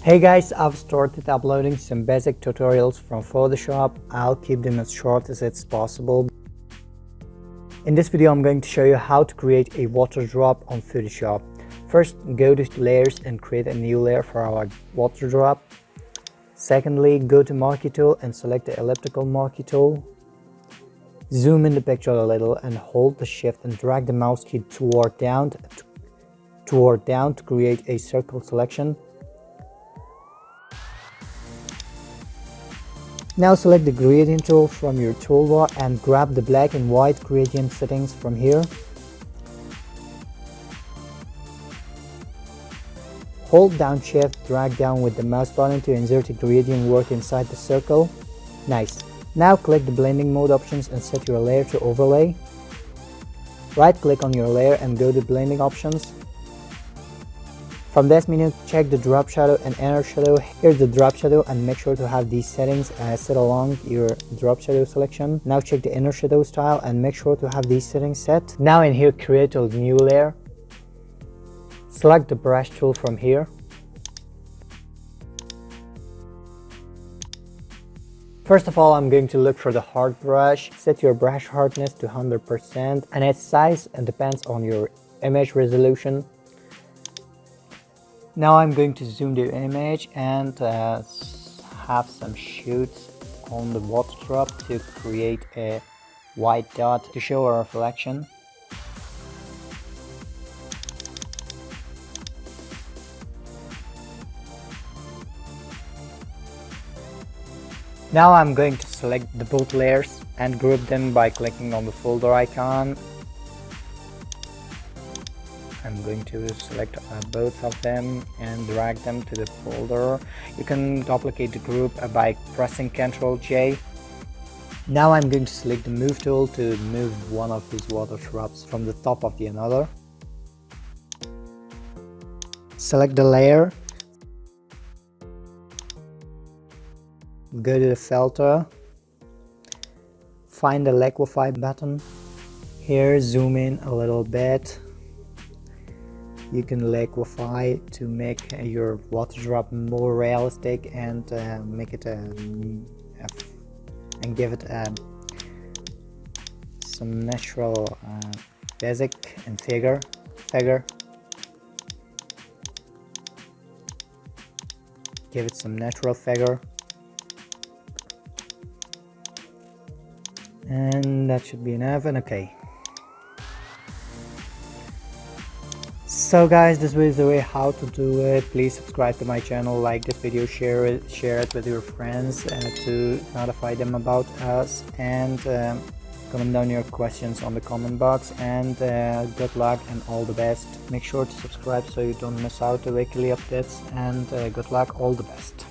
Hey guys, I've started uploading some basic tutorials from Photoshop. I'll keep them as short as it's possible. In this video I'm going to show you how to create a water drop on Photoshop. First, go to layers and create a new layer for our water drop. Secondly, go to marquee tool and select the elliptical marquee tool. Zoom in the picture a little and hold the shift and drag the mouse key toward down to create a circle selection. Now select the gradient tool from your toolbar and grab the black and white gradient settings from here. Hold down shift, drag down with the mouse button to insert a gradient work inside the circle. Nice. Now click the blending mode options and set your layer to overlay. Right click on your layer and go to blending options. From this menu, check the drop shadow and inner shadow. Here's the drop shadow and make sure to have these settings set along your drop shadow selection. Now check the inner shadow style and make sure to have these settings set. Now in here, create a new layer. Select the brush tool from here. First of all, I'm going to look for the hard brush. Set your brush hardness to 100% and its size depends on your image resolution. Now I'm going to zoom the image and have some shoots on the water drop to create a white dot to show a reflection. Now I'm going to select the both layers and group them by clicking on the folder icon. I'm going to select both of them and drag them to the folder. You can duplicate the group by pressing Ctrl J. Now I'm going to select the move tool to move one of these water drops from the top of the another. Select the layer. Go to the filter. Find the liquify button. Here, zoom in a little bit. You can liquify to make your water drop more realistic and make it and give it some natural basic and figure. Give it some natural figure. And that should be enough and okay. So guys, this is the way how to do it. Please subscribe to my channel, like this video, share it with your friends to notify them about us, and comment down your questions on the comment box. And good luck and all the best. Make sure to subscribe so you don't miss out the weekly updates, and good luck, all the best.